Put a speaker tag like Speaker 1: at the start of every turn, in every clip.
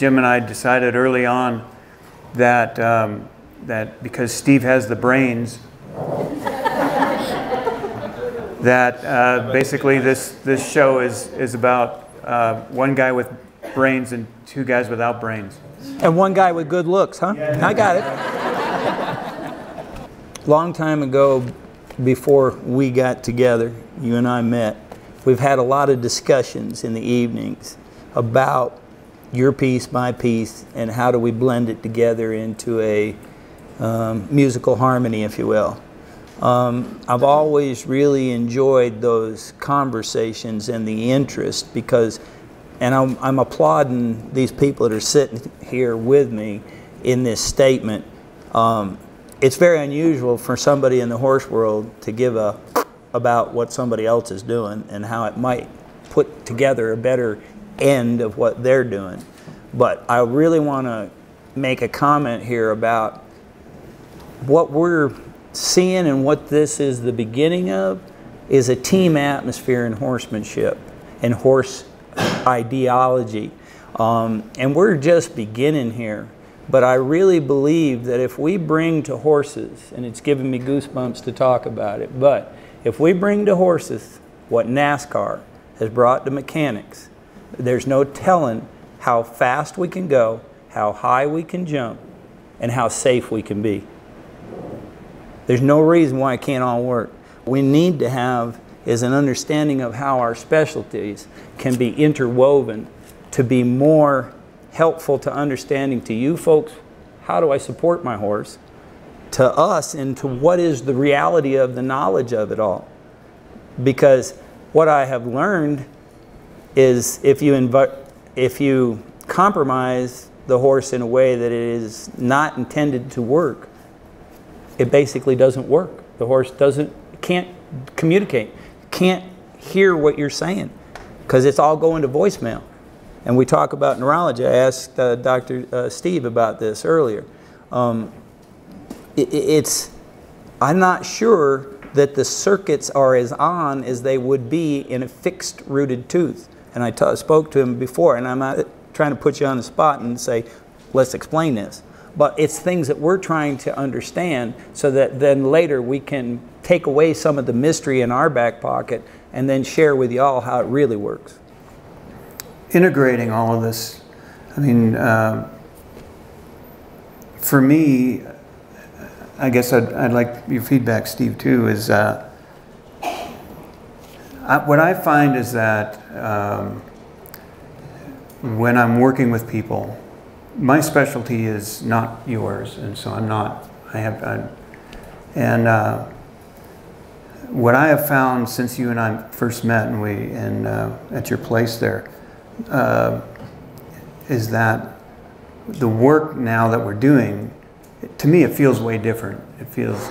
Speaker 1: Jim and I decided early on that that because Steve has the brains, that basically this show is about one guy with brains and two guys without brains.
Speaker 2: And one guy with good looks, huh?
Speaker 1: Yeah.
Speaker 2: I got it. Long time ago, before we got together, you and I met, we've had a lot of discussions in the evenings about your piece, my piece, and how do we blend it together into a musical harmony, if you will. I've always really enjoyed those conversations and the interest because, and I'm applauding these people that are sitting here with me in this statement. It's very unusual for somebody in the horse world to give about what somebody else is doing and how it might put together a better end of what they're doing. But I really want to make a comment here about what we're seeing, and what this is the beginning of is a team atmosphere in horsemanship and horse ideology. And we're just beginning here. But I really believe that if we bring to horses, and it's giving me goosebumps to talk about it, but if we bring to horses what NASCAR has brought to mechanics, there's no telling how fast we can go, how high we can jump, and how safe we can be. There's no reason why it can't all work. What we need to have is an understanding of how our specialties can be interwoven to be more helpful to understanding to you folks, how do I support my horse, to us, and to what is the reality of the knowledge of it all. Because what I have learned is if you compromise the horse in a way that it is not intended to work, it basically doesn't work. The horse can't communicate, can't hear what you're saying, because it's all going to voicemail. And we talk about neurology. I asked Dr. Steve about this earlier. I'm not sure that the circuits are as on as they would be in a fixed rooted tooth. And I spoke to him before, and I'm not trying to put you on the spot and say, let's explain this. But it's things that we're trying to understand so that then later we can take away some of the mystery in our back pocket and then share with you all how it really works.
Speaker 1: Integrating all of this, I mean, for me, I guess I'd like your feedback, Steve, too, is what I find is that when I'm working with people, my specialty is not yours, and so I'm not, what I have found since you and I first met and at your place there, is that the work now that we're doing, to me it feels way different. It feels,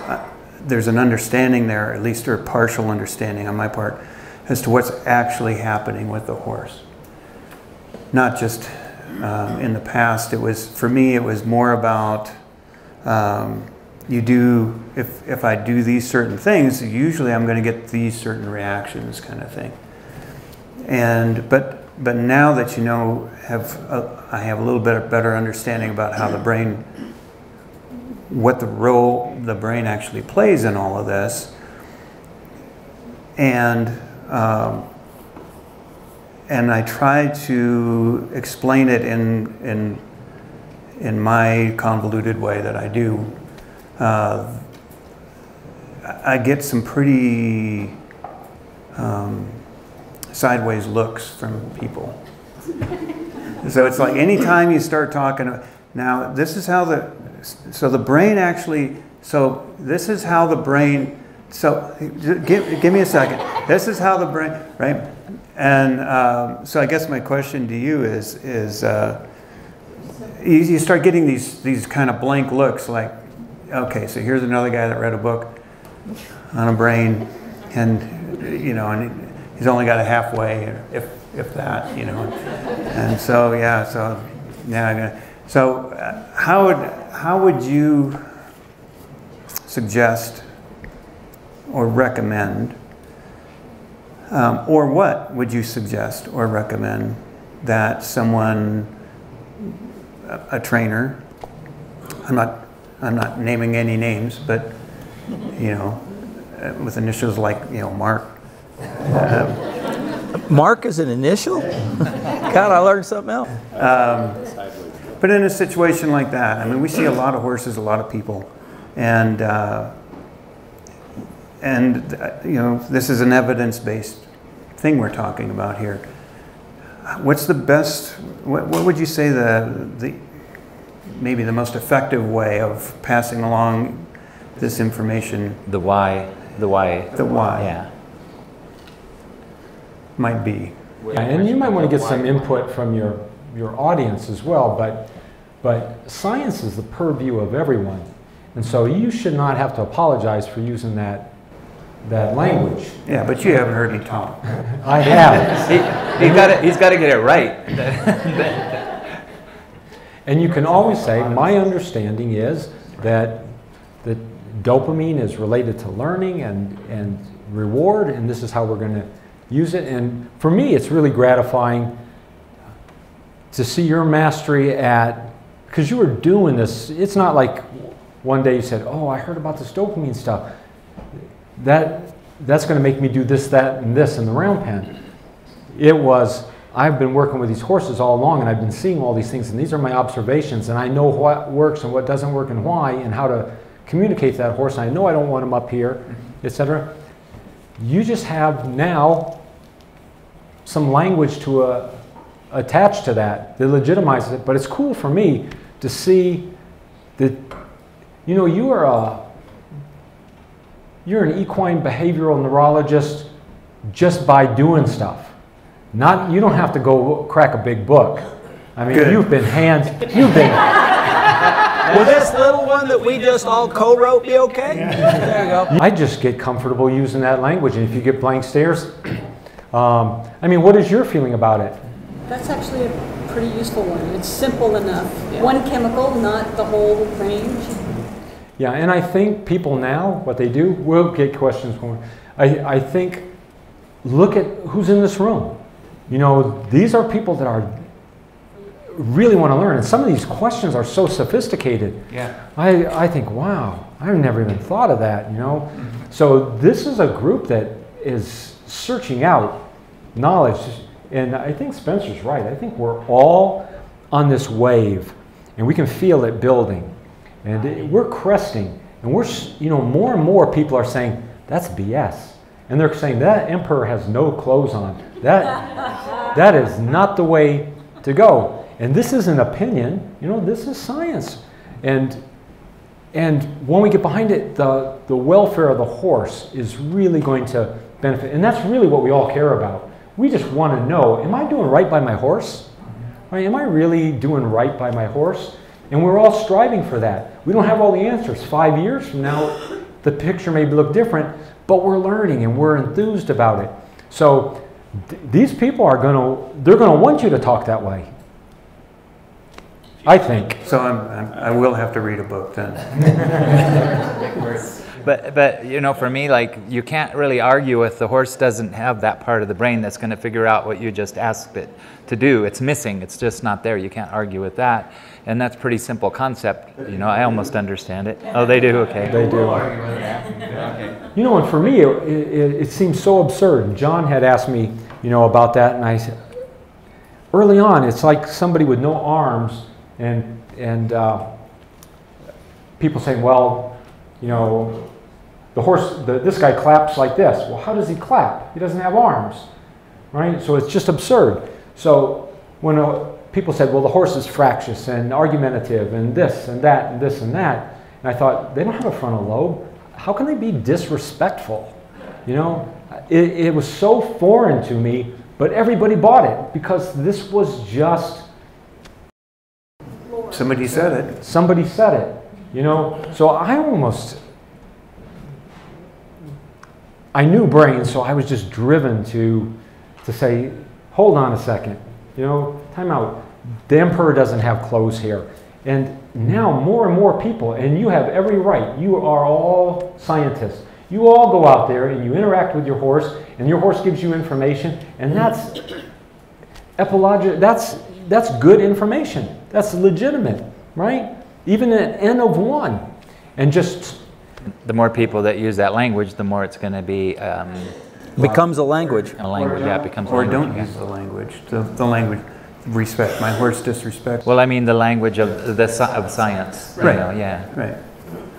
Speaker 1: there's an understanding there, at least, or a partial understanding on my part, as to what's actually happening with the horse. Not just in the past, for me it was more about, if I do these certain things, usually I'm going to get these certain reactions, kind of thing. But now that you know, I have a little bit better understanding about how the brain, what the role the brain actually plays in all of this, and I try to explain it in my convoluted way that I do. I get some pretty sideways looks from people. So it's like anytime you start talking, now this is how the brain actually, so this is how the brain, so give me a second. This is how the brain, right? And so I guess my question to you is you start getting these kind of blank looks like, okay, so here's another guy that read a book on a brain, and you know, and he's only got a halfway, if that, you know. And so yeah, so how would you suggest or recommend, or what would you suggest or recommend that someone a trainer. I'm not naming any names, but you know, with initials like, you know, Mark.
Speaker 2: Mark is an initial? God, I learned something else.
Speaker 1: But in a situation like that, I mean, we see a lot of horses, a lot of people, and you know, this is an evidence-based thing we're talking about here. What's the best? What would you say maybe the most effective way of passing along this information?
Speaker 3: The why.
Speaker 1: Yeah. Might be.
Speaker 4: Yeah, and you might want to get some input from your audience as well, but science is the purview of everyone. And so you should not have to apologize for using that language.
Speaker 1: Yeah, but you haven't heard me talk.
Speaker 4: I have.
Speaker 3: He's got to get it right.
Speaker 4: And you can always say, my understanding is that dopamine is related to learning and reward, and this is how we're going to use it. And for me, it's really gratifying to see your mastery because you were doing this. It's not like one day you said, oh, I heard about this dopamine stuff. That's going to make me do this, that, and this in the round pen. It was, I've been working with these horses all along, and I've been seeing all these things, and these are my observations, and I know what works and what doesn't work and why, and how to communicate to that horse, and I know I don't want him up here, etc. You just have now some language to attach to that legitimizes it, but it's cool for me to see that, you know, you're an equine behavioral neurologist just by doing stuff. You don't have to go crack a big book. I mean,
Speaker 1: Good.
Speaker 4: you've been
Speaker 2: Will this little one that we just all co-wrote be okay? There you go.
Speaker 4: I just get comfortable using that language, and if you get blank stares, I mean, what is your feeling about it?
Speaker 5: That's actually a pretty useful one. It's simple enough. Yeah. One chemical, not the whole range.
Speaker 4: Yeah, and I think people now, what they do, we'll get questions going. I think, look at who's in this room. You know, these are people that really want to learn, and some of these questions are so sophisticated.
Speaker 3: Yeah.
Speaker 4: I think, wow, I've never even thought of that, you know? So this is a group that is searching out knowledge, and I think Spencer's right. I think we're all on this wave, and we can feel it building, and we're cresting, and we're, you know, more and more people are saying, that's BS. And they're saying that emperor has no clothes on. That is not the way to go. And this is an opinion, you know, this is science. And when we get behind it, the welfare of the horse is really going to benefit. And that's really what we all care about. We just want to know, am I doing right by my horse? Right, am I really doing right by my horse? And we're all striving for that. We don't have all the answers. 5 years from now, the picture may look different, but we're learning and we're enthused about it. So these people they're going to want you to talk that way. I think.
Speaker 1: So I will have to read a book then.
Speaker 3: But you know, for me, like, you can't really argue if the horse doesn't have that part of the brain that's going to figure out what you just asked it to do. It's missing. It's just not there. You can't argue with that. And that's a pretty simple concept. You know, I almost understand it. Oh, they do? Okay.
Speaker 4: They do. You know, and for me, it seems so absurd. And John had asked me, you know, about that, and I said, early on, it's like somebody with no arms, and people saying, well, you know, the horse, this guy claps like this. Well, how does he clap? He doesn't have arms, right? So it's just absurd. So when people said, well, the horse is fractious and argumentative and this and that and this and that, and I thought, they don't have a frontal lobe. How can they be disrespectful? You know, it was so foreign to me, but everybody bought it because this was just...
Speaker 1: Somebody said it.
Speaker 4: Somebody said it, you know. So I knew brain, so I was just driven to say, hold on a second, you know, time out. The emperor doesn't have clothes here. And now more and more people, and you have every right, you are all scientists. You all go out there and you interact with your horse, and your horse gives you information, and that's epilogic, that's good information. that's legitimate, right? Even an N of 1. And just...
Speaker 3: The more people that use that language, the more it's going to be...
Speaker 2: becomes a language.
Speaker 3: A language, yeah, it becomes a
Speaker 1: Or
Speaker 3: language.
Speaker 1: don't use the language. The language, respect. My horse disrespects.
Speaker 3: Well, I mean the language of of science.
Speaker 1: Right.
Speaker 3: You know, yeah.
Speaker 1: Right.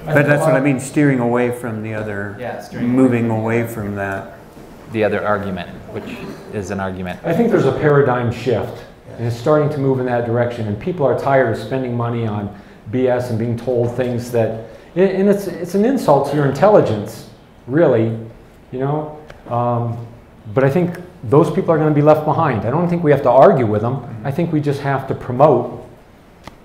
Speaker 1: But that's what I mean, steering away from the other,
Speaker 3: Yeah, steering away
Speaker 1: moving away from that.
Speaker 3: The other argument, which is an argument.
Speaker 4: I think there's a paradigm shift, and it's starting to move in that direction, and people are tired of spending money on BS and being told things that, and it's an insult to your intelligence, really, you know? But I think those people are going to be left behind. I don't think we have to argue with them. I think we just have to promote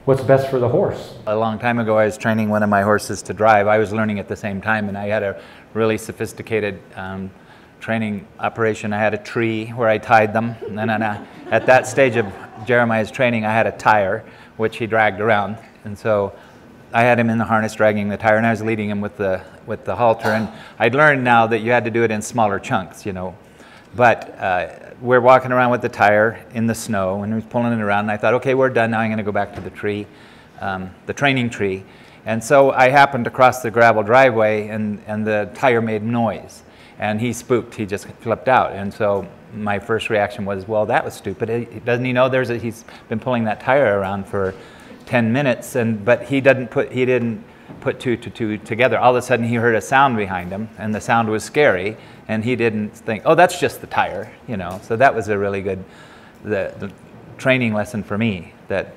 Speaker 4: what's best for the horse.
Speaker 3: A long time ago, I was training one of my horses to drive. I was learning at the same time, and I had a really sophisticated training operation. I had a tree where I tied them, and then at that stage of Jeremiah's training, I had a tire, which he dragged around. And so I had him in the harness dragging the tire, and I was leading him with the halter. And I'd learned now that you had to do it in smaller chunks, you know. But we're walking around with the tire in the snow, and he was pulling it around, and I thought, okay, we're done now. I'm going to go back to the tree, the training tree. And so I happened to cross the gravel driveway, and the tire made noise. And he spooked. He just flipped out. And so my first reaction was, well, that was stupid. Doesn't he know he's been pulling that tire around for 10 minutes, but he didn't put two to two together. All of a sudden, he heard a sound behind him, and the sound was scary, and he didn't think, oh, that's just the tire, you know. So that was a really good the training lesson for me, that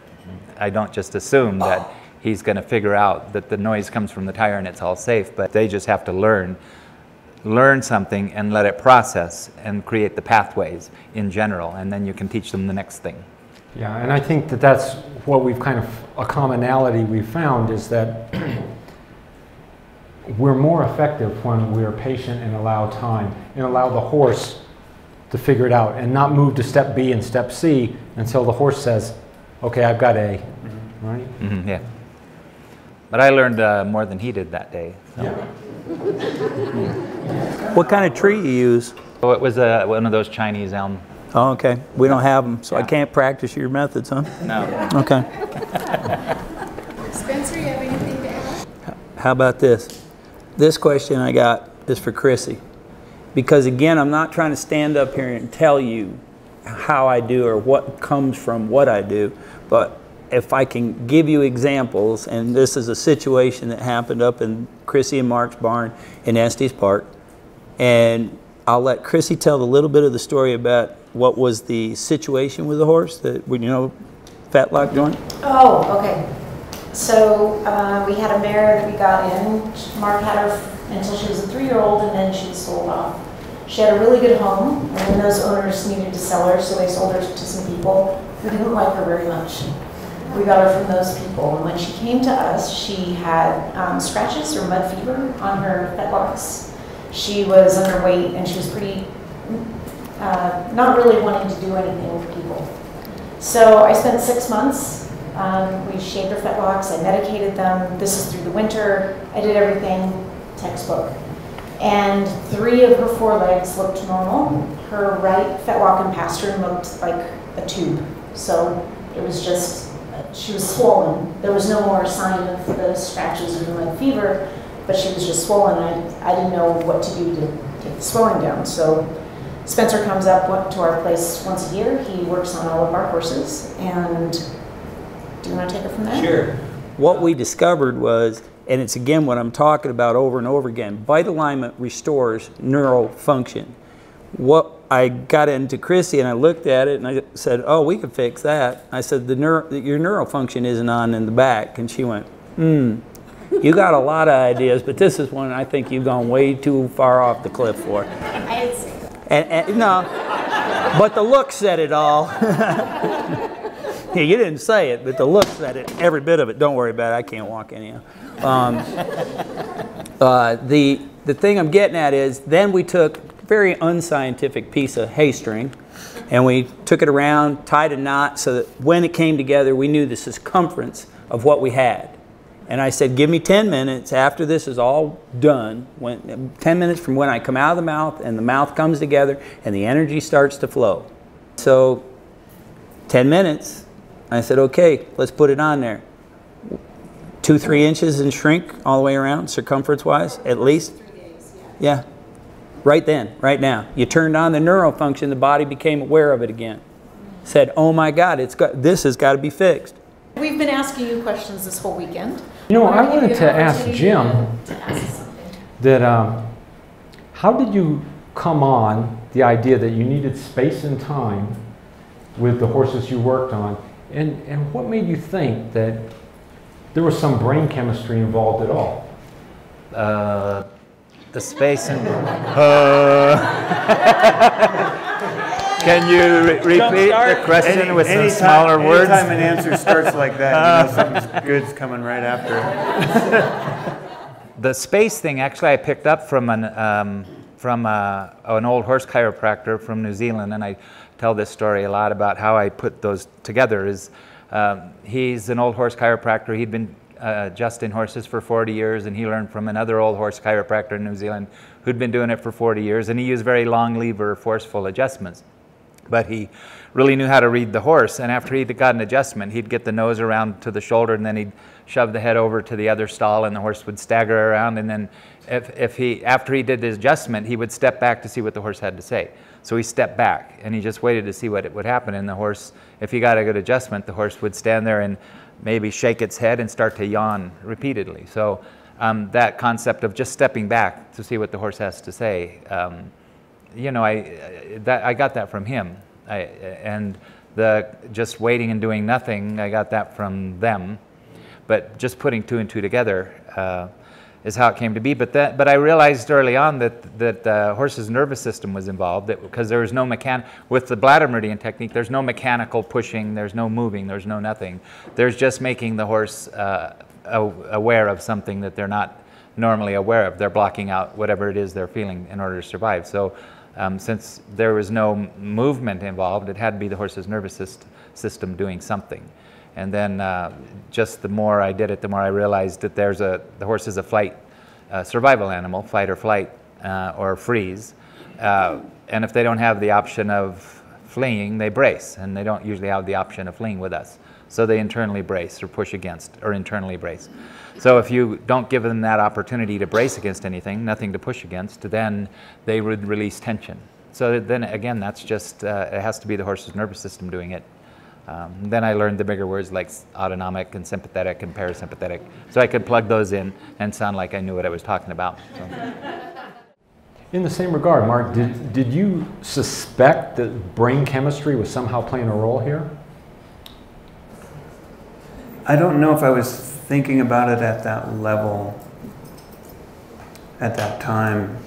Speaker 3: I don't just assume that he's going to figure out that the noise comes from the tire and it's all safe, but they just have to learn something and let it process and create the pathways in general, and then you can teach them the next thing.
Speaker 4: Yeah, and I think that that's what we've kind of, a commonality we've found is that we're more effective when we're patient and allow time and allow the horse to figure it out and not move to step B and step C until the horse says, okay, I've got A, right?
Speaker 3: Mm-hmm, yeah. But I learned more than he did that day. So.
Speaker 4: Yeah.
Speaker 2: What kind of tree you use?
Speaker 3: So it was one of those Chinese elm.
Speaker 2: Oh, okay. We don't have them, so I can't practice your methods, huh?
Speaker 3: No.
Speaker 2: Okay.
Speaker 6: Spencer, you have anything to add?
Speaker 2: How about this? This question I got is for Chrissy. Because again, I'm not trying to stand up here and tell you how I do or what comes from what I do, but if I can give you examples, and this is a situation that happened up in Chrissy and Mark's barn in Estes Park, and I'll let Chrissy tell a little bit of the story about what was the situation with the horse, that, you know, fetlock joint.
Speaker 7: Oh, okay. So we had a mare that we got in. Mark had her until she was a 3-year-old, and then she was sold off. She had a really good home, and then those owners needed to sell her, so they sold her to some people who didn't like her very much. We got her from those people, and when she came to us, she had scratches or mud fever on her fetlocks. She was underweight, and she was pretty, not really wanting to do anything with people. So I spent 6 months. We shaved her fetlocks, I medicated them. This is through the winter. I did everything textbook. And 3 of her forelegs looked normal. Her right fetlock and pastern looked like a tube. So it was just, she was swollen. There was no more sign of the scratches or the mud fever, but she was just swollen. I didn't know what to do to take the swelling down. So Spencer comes up to our place once a year. He works on all of our horses. And do you want to take it from there?
Speaker 2: Sure. What we discovered was, and it's again what I'm talking about over and over again, Vitalignment restores neural function. What I got into Chrissy and I looked at it and I said, oh, we could fix that. I said, your neural function isn't on in the back. And she went, you got a lot of ideas, but this is one I think you've gone way too far off the cliff for.
Speaker 6: I didn't say that.
Speaker 2: And no, but the look said it all. Yeah, you didn't say it, but the look said it, every bit of it. Don't worry about it, I can't walk anyhow. The thing I'm getting at is, then we took a very unscientific piece of hay string, and we took it around, tied a knot, so that when it came together, we knew the circumference of what we had. And I said, give me 10 minutes after this is all done, 10 minutes from when I come out of the mouth and the mouth comes together and the energy starts to flow. So 10 minutes, I said, okay, let's put it on there. 2-3 inches in shrink all the way around, circumference-wise, at least.
Speaker 6: 3 days,
Speaker 2: Yeah. Right then, right now. You turned on the neural function, the body became aware of it again. Said, oh my God, this has got to be fixed.
Speaker 7: We've been asking you questions this whole weekend.
Speaker 4: You know,
Speaker 7: We're
Speaker 4: I
Speaker 7: gonna give
Speaker 4: wanted
Speaker 7: you
Speaker 4: to
Speaker 7: an
Speaker 4: ask
Speaker 7: opportunity
Speaker 4: Jim
Speaker 7: to ask something.
Speaker 4: that how did you come on the idea that you needed space and time with the horses you worked on? And what made you think that there was some brain chemistry involved at all?
Speaker 3: The space and... Can you repeat the question with some smaller words?
Speaker 1: Anytime an answer starts like that, you know something good's coming right after it.
Speaker 3: The space thing, actually, I picked up from an old horse chiropractor from New Zealand, and I tell this story a lot about how I put those together. He's an old horse chiropractor. He'd been adjusting horses for 40 years, and he learned from another old horse chiropractor in New Zealand who'd been doing it for 40 years, and he used very long lever, forceful adjustments. But he really knew how to read the horse, and after he'd got an adjustment, he'd get the nose around to the shoulder, and then he'd shove the head over to the other stall, and the horse would stagger around, and then after he did the adjustment, he would step back to see what the horse had to say. So he stepped back, and he just waited to see what would happen, and the horse, if he got a good adjustment, the horse would stand there and maybe shake its head and start to yawn repeatedly. So that concept of just stepping back to see what the horse has to say, you know, I got that from him, and the just waiting and doing nothing, I got that from them. But just putting 2 and 2 together is how it came to be. But I realized early on that the horse's nervous system was involved, because there was no with the bladder meridian technique, there's no mechanical pushing, there's no moving, there's no nothing. There's just making the horse aware of something that they're not normally aware of. They're blocking out whatever it is they're feeling in order to survive. So since there was no movement involved, it had to be the horse's nervous system doing something. And then just the more I did it, the more I realized that the horse is a flight survival animal, fight or flight or freeze. And if they don't have the option of fleeing, they brace, and they don't usually have the option of fleeing with us. So they internally brace or push against, or internally brace. So if you don't give them that opportunity to brace against anything, nothing to push against, then they would release tension. So then again, that's just, it has to be the horse's nervous system doing it. Then I learned the bigger words like autonomic and sympathetic and parasympathetic. So I could plug those in and sound like I knew what I was talking about. So.
Speaker 4: In the same regard, Mark, did you suspect that brain chemistry was somehow playing a role here?
Speaker 1: I don't know if I was thinking about it at that level at that time.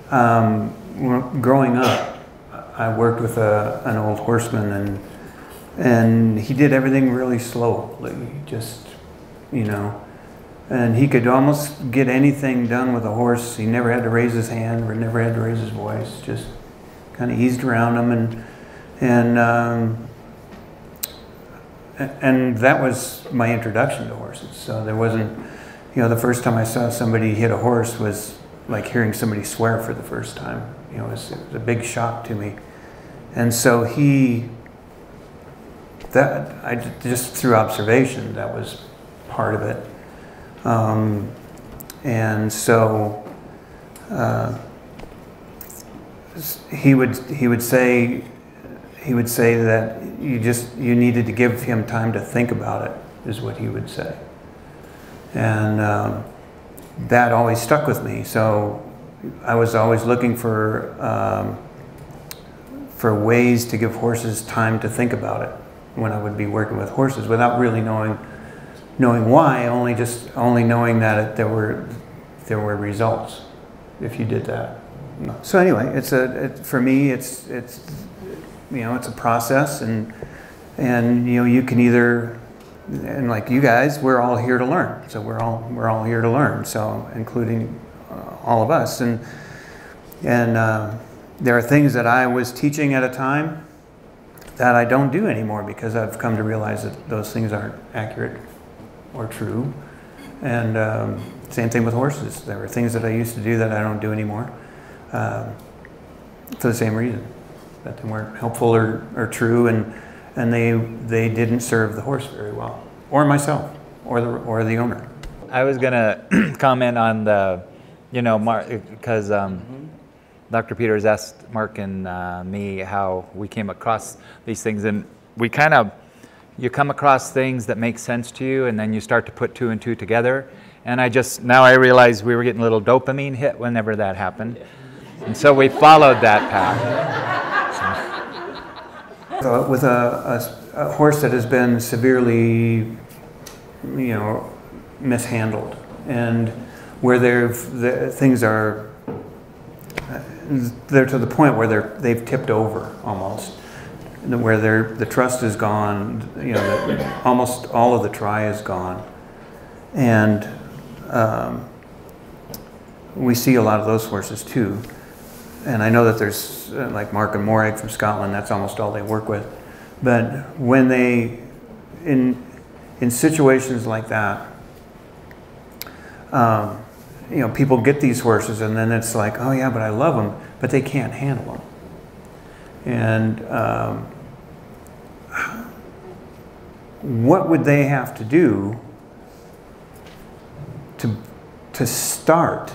Speaker 1: Growing up, I worked with an old horseman, and he did everything really slowly, just, you know, and he could almost get anything done with a horse. He never had to raise his hand or never had to raise his voice, just kind of eased around him, and that was my introduction to horses. So there wasn't, you know, the first time I saw somebody hit a horse was like hearing somebody swear for the first time. You know, it was a big shock to me. And so just through observation, that was part of it. And so he would say that you needed to give him time to think about it, is what he would say. And that always stuck with me. So I was always looking for ways to give horses time to think about it when I would be working with horses, without really knowing why, only knowing that there were results if you did that. So anyway, for me it's you know, it's a process, and you know, you can either, and like you guys, we're all here to learn. So we're all here to learn. So including all of us, and there are things that I was teaching at a time that I don't do anymore, because I've come to realize that those things aren't accurate or true. And same thing with horses. There were things that I used to do that I don't do anymore for the same reason, that they weren't helpful or true. and they didn't serve the horse very well, or myself, or the owner.
Speaker 3: I was gonna comment on the, you know, Mark, because Dr. Peters asked Mark and me how we came across these things, and we kind of, you come across things that make sense to you, and then you start to put two and two together. And now I realized we were getting a little dopamine hit whenever that happened, and so we followed that path.
Speaker 1: With a horse that has been severely, you know, mishandled, and where things are, they're to the point where they've tipped over almost, where the trust is gone, you know, almost all of the try is gone, and we see a lot of those horses too. And I know that there's like Mark and Morag from Scotland, that's almost all they work with. But when in situations like that, you know, people get these horses and then it's like, oh yeah, but I love them, but they can't handle them. And what would they have to do to start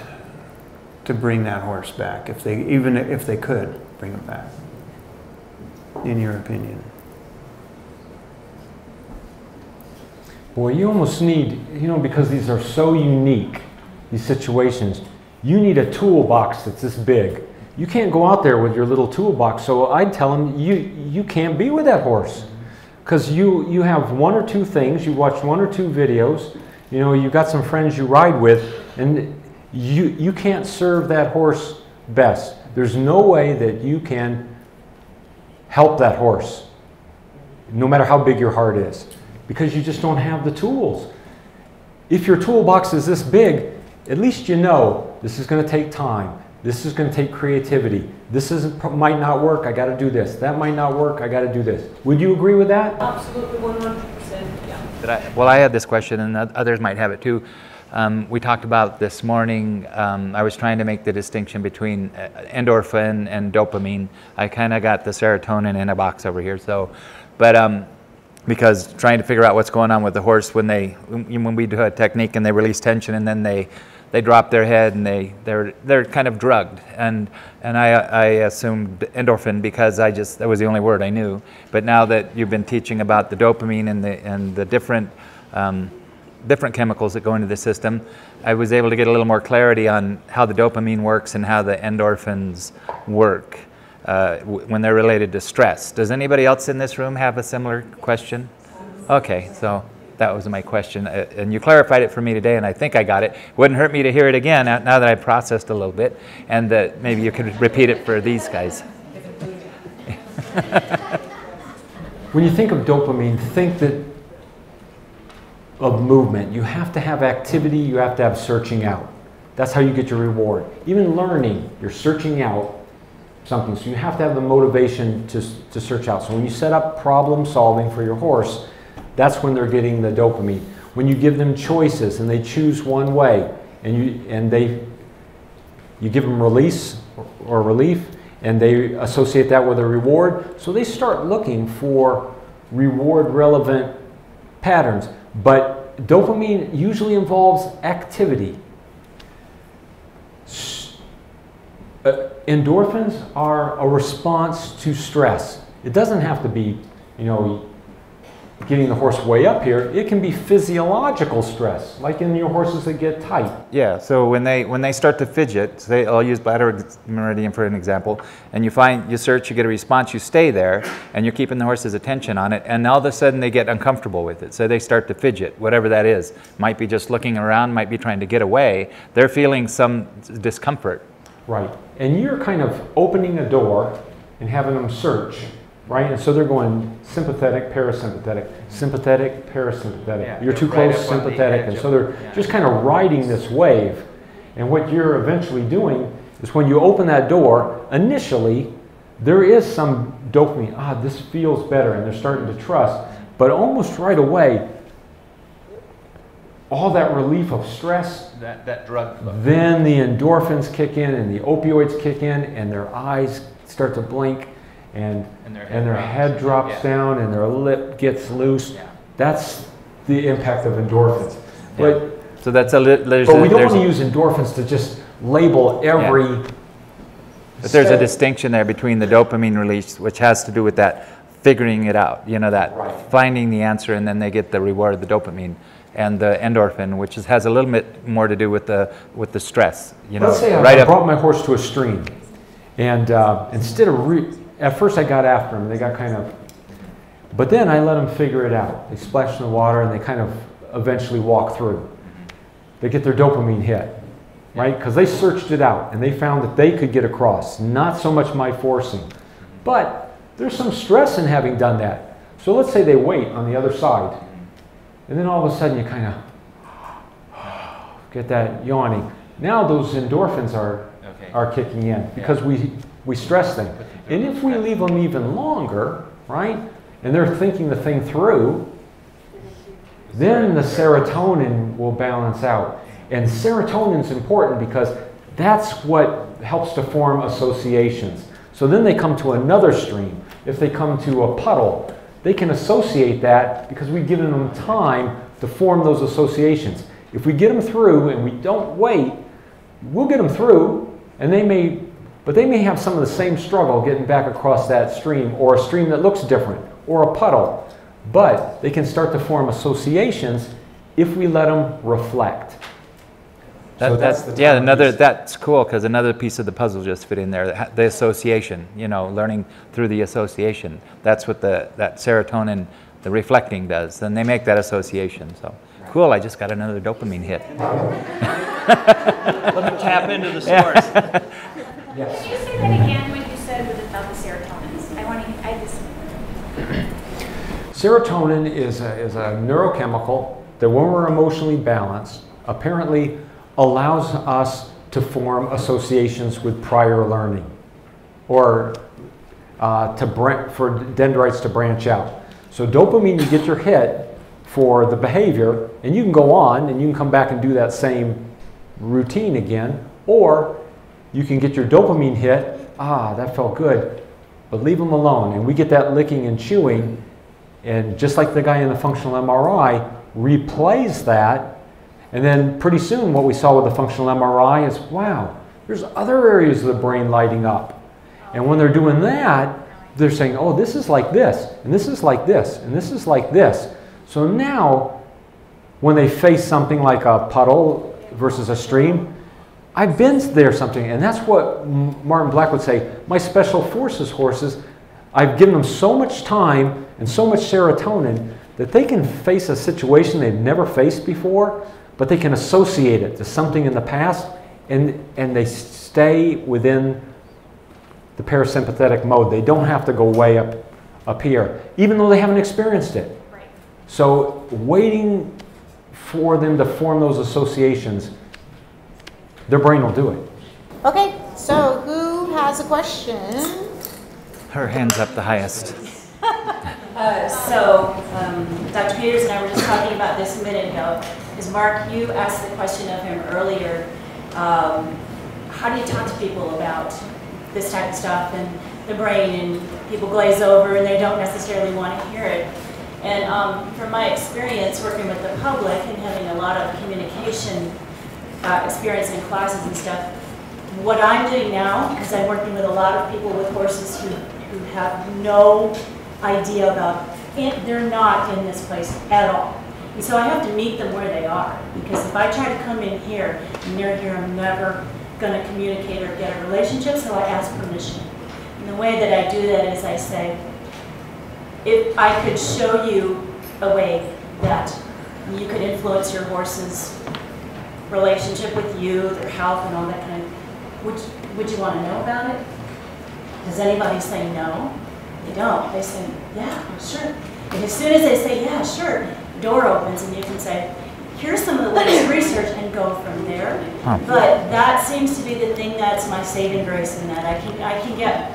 Speaker 1: to bring that horse back, even if they could bring him back, in your opinion?
Speaker 4: Boy, you almost need, you know, because these are so unique, these situations, you need a toolbox that's this big. You can't go out there with your little toolbox, so I'd tell them you can't be with that horse. Because you have one or two things, you watched one or two videos, you know, you got some friends you ride with, and you can't serve that horse best. There's no way that you can help that horse, no matter how big your heart is, because you just don't have the tools. If your toolbox is this big, at least you know this is going to take time. This is going to take creativity. This might not work, I got to do this. That might not work, I got to do this. Would you agree with that?
Speaker 5: Absolutely, 100%, yeah.
Speaker 3: Well, I had this question, and others might have it too. We talked about this morning, I was trying to make the distinction between endorphin and dopamine. I kind of got the serotonin in a box over here, so, but because trying to figure out what's going on with the horse when we do a technique and they release tension and then they drop their head and they're kind of drugged, and I assumed endorphin because that was the only word I knew. But now that you've been teaching about the dopamine and the different chemicals that go into the system, I was able to get a little more clarity on how the dopamine works and how the endorphins work when they're related to stress. Does anybody else in this room have a similar question? Okay, so that was my question, and you clarified it for me today, and I think I got it. Wouldn't hurt me to hear it again now that I processed a little bit, and that maybe you could repeat it for these guys.
Speaker 4: When you think of dopamine, think of movement. You have to have activity, you have to have searching out. That's how you get your reward. Even learning, you're searching out something, so you have to have the motivation to search out. So when you set up problem solving for your horse, that's when they're getting the dopamine. When you give them choices and they choose one way, and you give them release or relief, and they associate that with a reward, so they start looking for reward relevant patterns. But dopamine usually involves activity. Endorphins are a response to stress. It doesn't have to be, you know, getting the horse way up here. It can be physiological stress, like in your horses that get tight.
Speaker 3: Yeah, so when they start to fidget, I'll use bladder meridian for an example, and you search, you get a response, you stay there, and you're keeping the horse's attention on it, and all of a sudden they get uncomfortable with it. So they start to fidget, whatever that is. Might be just looking around, might be trying to get away. They're feeling some discomfort.
Speaker 4: Right, and you're kind of opening a door and having them search, right? And so they're going sympathetic, parasympathetic, sympathetic, parasympathetic.
Speaker 3: Yeah,
Speaker 4: you're too
Speaker 3: right
Speaker 4: close, sympathetic, and so they're just kind of riding this wave. And what you're eventually doing is when you open that door, initially there is some dopamine. This feels better, and they're starting to trust. But almost right away, all that relief of stress,
Speaker 3: that drug flow.
Speaker 4: Then the endorphins kick in and the opioids kick in and their eyes start to blink and
Speaker 3: And their
Speaker 4: their
Speaker 3: head
Speaker 4: head drops
Speaker 3: yeah.
Speaker 4: down and their lip gets loose.
Speaker 3: Yeah.
Speaker 4: That's the impact of endorphins. But,
Speaker 3: So that's there's
Speaker 4: but
Speaker 3: a,
Speaker 4: we don't
Speaker 3: there's
Speaker 4: want to
Speaker 3: a-
Speaker 4: use endorphins to just label every.
Speaker 3: But there's a
Speaker 4: step.
Speaker 3: distinction there between the dopamine release, which has to do with that figuring it out, you know, that
Speaker 4: Right.
Speaker 3: finding the answer and then they get the reward of the dopamine, and the endorphin, which has a little bit more to do with the stress, you know.
Speaker 4: Let's say
Speaker 3: right
Speaker 4: I
Speaker 3: up.
Speaker 4: brought my horse to a stream, and instead of at first I got after them, they got kind of, but then I let them figure it out. They splash in the water and they kind of eventually walk through. They get their dopamine hit, right? Because they searched it out and they found that they could get across. Not so much my forcing, but there's some stress in having done that. So let's say they wait on the other side, and then all of a sudden you kind of get that yawning. Now those endorphins are kicking in because we stress them. And if we leave them even longer, right, and they're thinking the thing through, then the serotonin will balance out. And serotonin is important because that's what helps to form associations. So then they come to another stream. If they come to a puddle, they can associate that because we've given them time to form those associations. If we get them through and we don't wait, we'll get them through, and they may have some of the same struggle getting back across that stream, or a stream that looks different, or a puddle. But they can start to form associations if we let them reflect. So that's the time piece.
Speaker 3: That's cool, because another piece of the puzzle just fit in there, the association, you know, learning through the association. That's what that serotonin, the reflecting does. Then they make that association. So cool, I just got another dopamine hit.
Speaker 2: Let them tap into the source.
Speaker 6: Could you say that again when you said about the serotonins? I just.
Speaker 4: Serotonin is a neurochemical that when we're emotionally balanced, apparently allows us to form associations with prior learning, or for dendrites to branch out. So dopamine, you get your hit for the behavior, and you can go on and you can come back and do that same routine again, or you can get your dopamine hit, that felt good, but leave them alone. And we get that licking and chewing, and just like the guy in the functional MRI replays that, and then pretty soon what we saw with the functional MRI is, wow, there's other areas of the brain lighting up. And when they're doing that, they're saying, oh, this is like this, and this is like this, and this is like this. So now, when they face something like a puddle versus a stream, I've been there something, and that's what Martin Black would say, my special forces horses, I've given them so much time and so much serotonin that they can face a situation they've never faced before, but they can associate it to something in the past, and they stay within the parasympathetic mode. They don't have to go way up here, even though they haven't experienced it.
Speaker 6: Right.
Speaker 4: So waiting for them to form those associations, their brain will do it.
Speaker 7: Okay, so who has a question?
Speaker 3: Her hand's up the highest.
Speaker 8: Dr. Peters and I were just talking about this a minute ago, because Mark, you asked the question of him earlier, how do you talk to people about this type of stuff and the brain, and people glaze over and they don't necessarily want to hear it. And from my experience working with the public and having a lot of communication experience in classes and stuff, what I'm doing now, because I'm working with a lot of people with horses who have no idea about it, they're not in this place at all. And so I have to meet them where they are, because if I try to come in here and they're here, I'm never going to communicate or get a relationship, so I ask permission. And the way that I do that is I say, if I could show you a way that you could influence your horse's relationship with you, their health and all that kind of, would you want to know about it? Does anybody say no? They don't. They say, yeah, sure. And as soon as they say, yeah, sure, the door opens and you can say, here's some of the latest research, and go from there. Huh. But that seems to be the thing that's my saving grace in that. I can get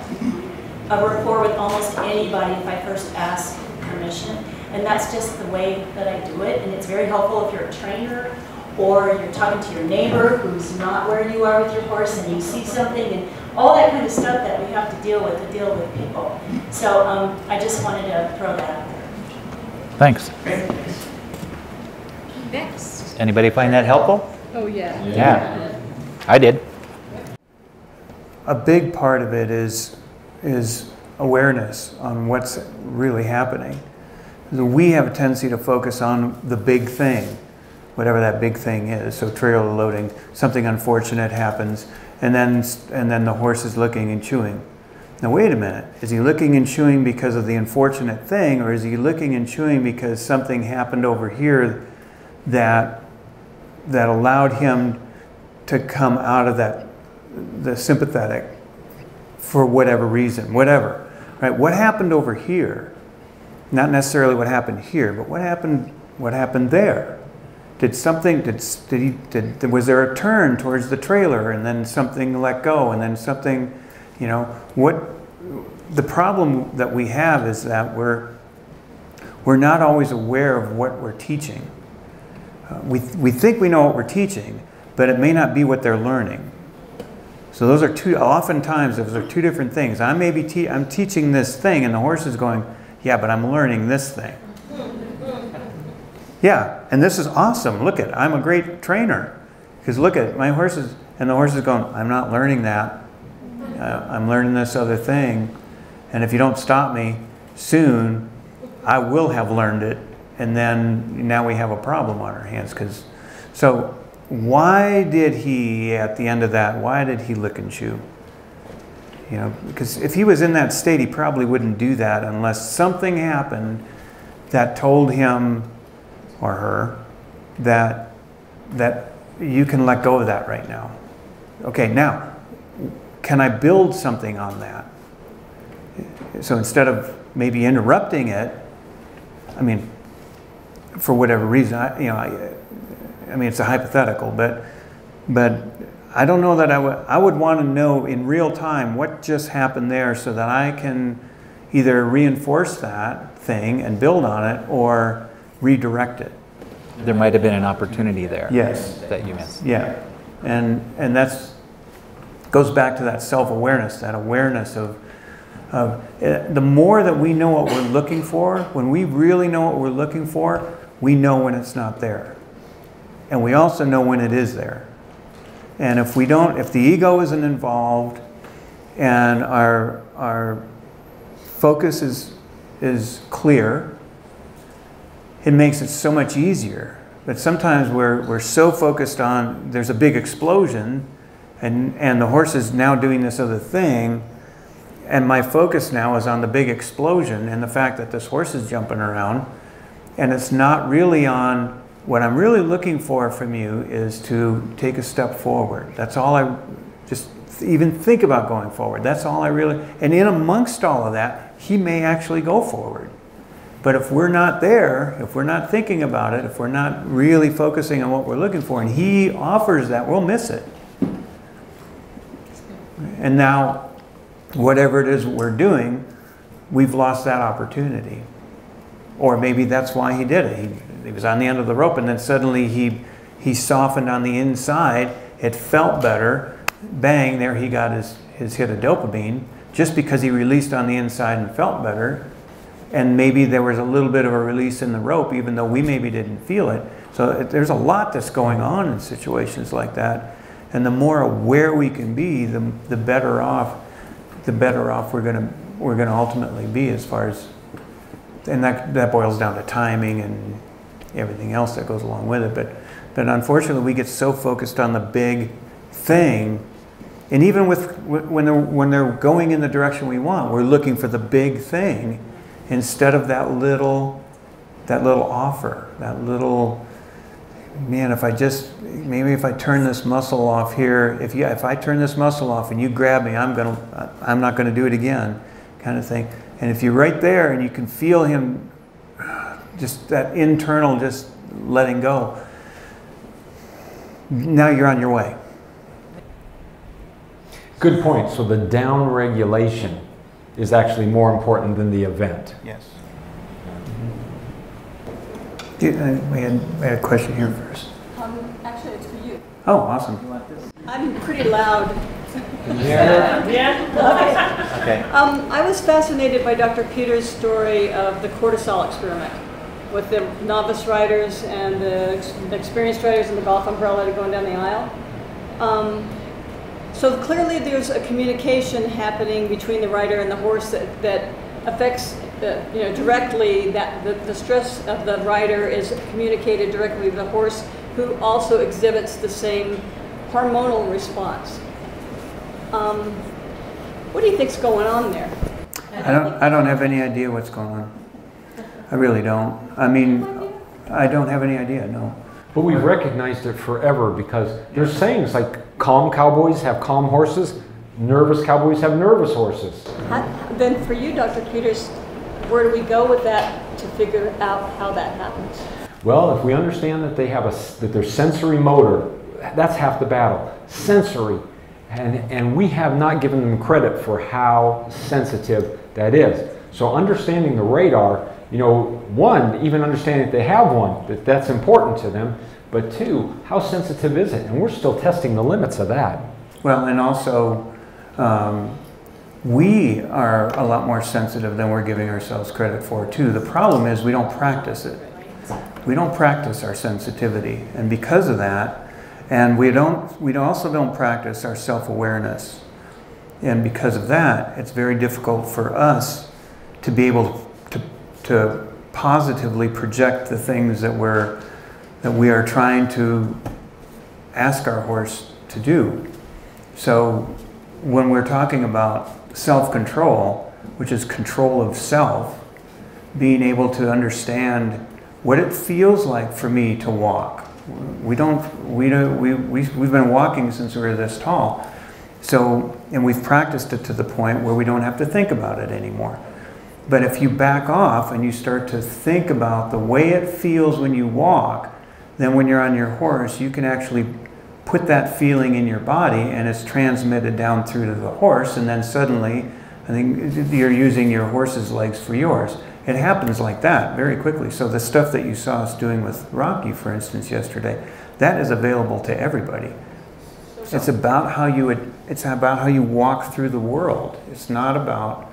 Speaker 8: a rapport with almost anybody if I first ask permission. And that's just the way that I do it. And it's very helpful if you're a trainer or you're talking to your neighbor who's not where you are with your horse and you see something, and all that kind of stuff that we have to deal with people. So I just wanted to throw that out there.
Speaker 3: Thanks.
Speaker 6: Next.
Speaker 3: Anybody find that helpful?
Speaker 5: Oh, yeah.
Speaker 3: Yeah. I did.
Speaker 1: A big part of it is awareness on what's really happening. We have a tendency to focus on the big thing, whatever that big thing is. So trailer loading, something unfortunate happens, and then the horse is looking and chewing. Now wait a minute, is he looking and chewing because of the unfortunate thing, or is he looking and chewing because something happened over here that allowed him to come out of the sympathetic for whatever reason, whatever, right? What happened over here? Not necessarily what happened here, but what happened there? Was there a turn towards the trailer and then something let go and then something, the problem that we have is that we're not always aware of what we're teaching. We think we know what we're teaching, but it may not be what they're learning. So oftentimes those are two different things. I'm teaching this thing and the horse is going, yeah, but I'm learning this thing. Yeah, and this is awesome. Look at, I'm a great trainer. Because look at my horses, and the horse is going, I'm not learning that. I'm learning this other thing. And if you don't stop me soon, I will have learned it. And then now we have a problem on our hands. So why did he, at the end of that, why did he lick and chew? Because if he was in that state, he probably wouldn't do that unless something happened that told him or her that you can let go of that right now. Okay, now, can I build something on that? So instead of maybe interrupting it, for whatever reason, it's a hypothetical, but I don't know that I would want to know in real time what just happened there so that I can either reinforce that thing and build on it or redirect it.
Speaker 3: There might have been an opportunity there.
Speaker 1: Yes.
Speaker 3: That you missed.
Speaker 1: Yeah. And that's goes back to that self-awareness, that awareness of the more that we know what we're looking for, when we really know what we're looking for, we know when it's not there. And we also know when it is there. And if the ego isn't involved and our focus is clear, it makes it so much easier. But sometimes we're so focused on, there's a big explosion and the horse is now doing this other thing, and my focus now is on the big explosion and the fact that this horse is jumping around, and it's not really on what I'm really looking for from you is to take a step forward. That's all I just even think about going forward. That's all I really, and in amongst all of that, he may actually go forward. But if we're not there, if we're not thinking about it, if we're not really focusing on what we're looking for, and he offers that, we'll miss it. And now, whatever it is we're doing, we've lost that opportunity. Or maybe that's why he did it. He was on the end of the rope and then suddenly he softened on the inside. It felt better. Bang, there he got his hit of dopamine just because he released on the inside and felt better. And maybe there was a little bit of a release in the rope even though we maybe didn't feel it. So there's a lot that's going on in situations like that. And the more aware we can be, the better off we're gonna ultimately be as far as, and that boils down to timing and everything else that goes along with it. But unfortunately, we get so focused on the big thing, and even when they're going in the direction we want, we're looking for the big thing instead of that little offer, that little, man, if I turn this muscle off here, if I turn this muscle off and you grab me, I'm not gonna do it again, kind of thing. And if you're right there and you can feel him, just that internal, just letting go, now you're on your way.
Speaker 4: Good point. So the down regulation is actually more important than the event.
Speaker 1: Yes. We had a question here first.
Speaker 5: I
Speaker 1: Oh, awesome.
Speaker 5: I'm pretty loud.
Speaker 3: Okay.
Speaker 5: I was fascinated by Dr. Peters' story of the cortisol experiment with the novice riders and the experienced riders in the golf umbrella going down the aisle. So clearly there's a communication happening between the rider and the horse that affects directly, that the stress of the rider is communicated directly to the horse, who also exhibits the same hormonal response. What do you think's going on there?
Speaker 1: I don't have any idea what's going on. I really don't. I mean, I don't have any idea, no.
Speaker 4: But we've recognized it forever because there's sayings like calm cowboys have calm horses, nervous cowboys have nervous horses.
Speaker 5: Then for you, Dr. Peters, where do we go with that to figure out how that happens?
Speaker 4: Well, if we understand that they have that their sensory motor, that's half the battle. Sensory. And we have not given them credit for how sensitive that is. So understanding the radar, one, even understanding that they have one, that's important to them, but two, how sensitive is it? And we're still testing the limits of that.
Speaker 1: Well, and also, we are a lot more sensitive than we're giving ourselves credit for, too. The problem is we don't practice it. We don't practice our sensitivity, and because of that, and we also don't practice our self-awareness. And because of that, it's very difficult for us to be able to positively project the things that we are trying to ask our horse to do. So when we're talking about self-control, which is control of self, being able to understand what it feels like for me to walk. We've been walking since we were this tall. So, and we've practiced it to the point where we don't have to think about it anymore. But if you back off and you start to think about the way it feels when you walk, then when you're on your horse, you can actually put that feeling in your body and it's transmitted down through to the horse, and then suddenly, I think you're using your horse's legs for yours. It happens like that very quickly. So the stuff that you saw us doing with Rocky, for instance, yesterday, that is available to everybody. It's about how you walk through the world. It's not about,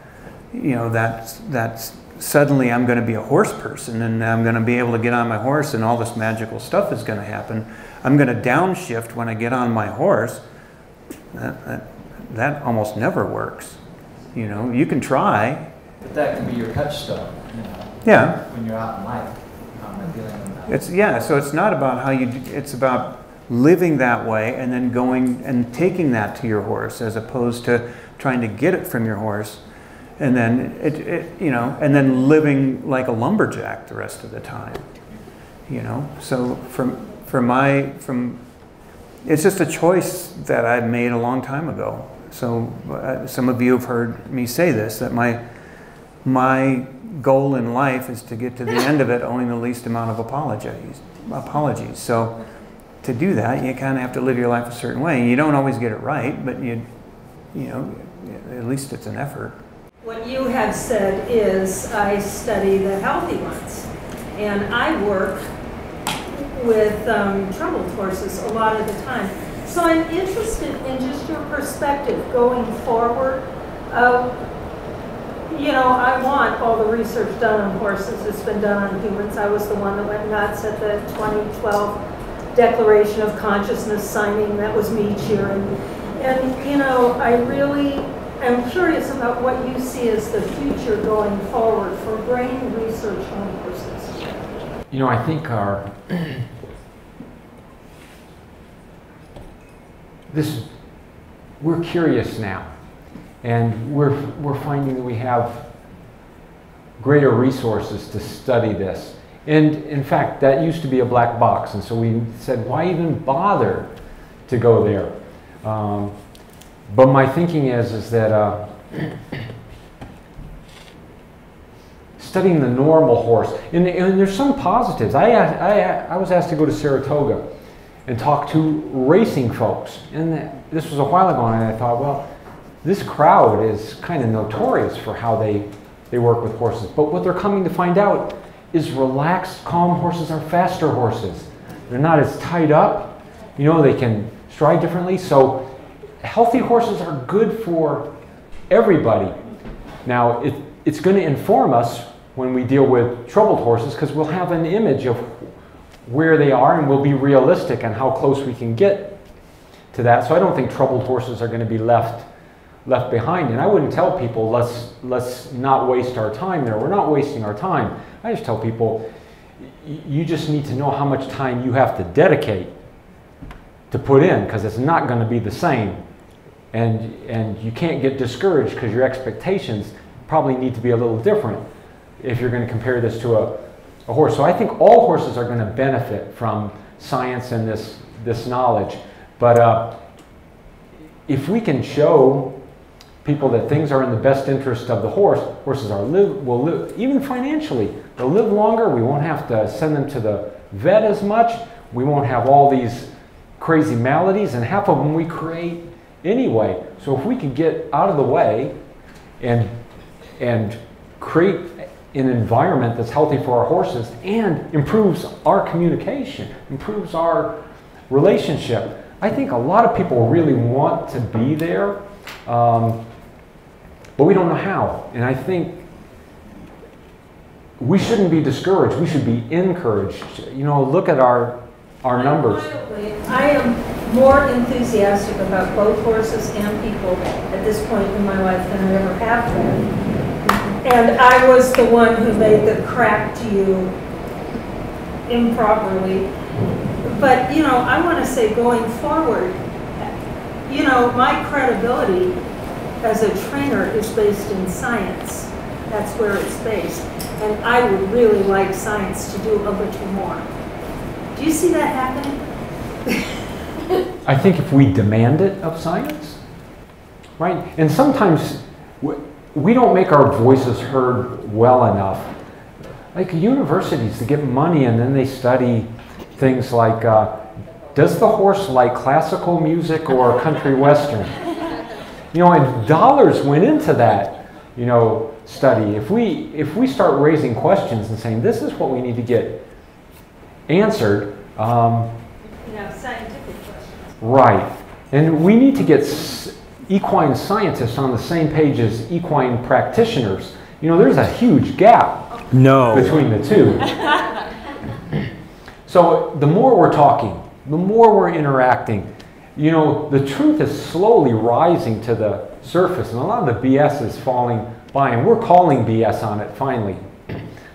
Speaker 1: that's suddenly I'm going to be a horse person and I'm going to be able to get on my horse and all this magical stuff is going to happen. I'm going to downshift when I get on my horse. That almost never works. You can try.
Speaker 9: But that can be your touchstone,
Speaker 1: Yeah.
Speaker 9: when you're out in life, dealing with that.
Speaker 1: So it's not about it's about living that way and then going and taking that to your horse as opposed to trying to get it from your horse and then and then living like a lumberjack the rest of the time. So it's just a choice that I made a long time ago. So some of you have heard me say this, that my goal in life is to get to the end of it owing the least amount of apologies. So to do that, you kind of have to live your life a certain way. You don't always get it right, but at least it's an effort.
Speaker 10: What you have said is, I study the healthy ones, and I work with troubled horses a lot of the time. So I'm interested in just your perspective going forward. I want all the research done on horses. It's been done on humans. I was the one that went nuts at the 2012 Declaration of Consciousness signing. That was me cheering. And I really am curious about what you see as the future going forward for brain research on horses.
Speaker 4: I think we're curious now. And we're finding that we have greater resources to study this. And in fact, that used to be a black box. And so we said, why even bother to go there? But my thinking is that studying the normal horse, and there's some positives. I was asked to go to Saratoga and talk to racing folks. And this was a while ago, and I thought, well, this crowd is kind of notorious for how they work with horses. But what they're coming to find out is relaxed, calm horses are faster horses. They're not as tied up, You know, they can stride differently. So healthy horses are good for everybody. Now, it's going to inform us when we deal with troubled horses, because we'll have an image of where they are and we'll be realistic on how close we can get to that. So I don't think troubled horses are going to be left behind. And I wouldn't tell people, let's not waste our time there. We're not wasting our time. I just tell people, you just need to know how much time you have to dedicate to put in, because it's not going to be the same. And you can't get discouraged because your expectations probably need to be a little different if you're going to compare this to a horse. So I think all horses are going to benefit from science and this knowledge. But if we can show people that things are in the best interest of the horse, horses will live, even financially, they'll live longer. We won't have to send them to the vet as much. We won't have all these crazy maladies, and half of them we create anyway. So if we could get out of the way and create an environment that's healthy for our horses and improves our communication, improves our relationship, I think a lot of people really want to be there, but we don't know how. And I think we shouldn't be discouraged. We should be encouraged. You know, look at our numbers.
Speaker 10: I am more enthusiastic about both horses and people at this point in my life than I ever have been. And I was the one who made the crack to you improperly. But, you know, I want to say going forward, you know, my credibility as a trainer is based in science. That's where it's based. And I would really like science to do a little more. Do you see that happening?
Speaker 4: I think if we demand it of science, right? And sometimes we don't make our voices heard well enough. Like universities, to get money and then they study things like, does the horse like classical music or country western? You know, and dollars went into that, you know, study. If we start raising questions and saying, this is what we need to get answered,
Speaker 10: scientific questions.
Speaker 4: Right. And we need to get equine scientists on the same page as equine practitioners. You know, there's a huge gap between the two. So the more we're talking, the more we're interacting, you know, the truth is slowly rising to the surface, and a lot of the BS is falling by, and we're calling BS on it finally.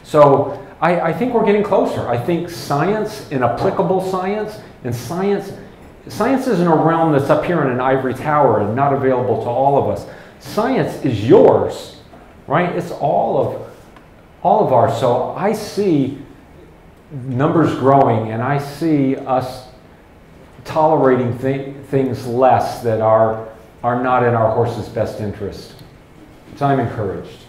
Speaker 4: So I think we're getting closer. I think science and applicable science, and science isn't a realm that's up here in an ivory tower and not available to all of us. Science is yours, right? It's all of ours. So I see numbers growing, and I see us tolerating things less that are not in our horse's best interest. So I'm encouraged.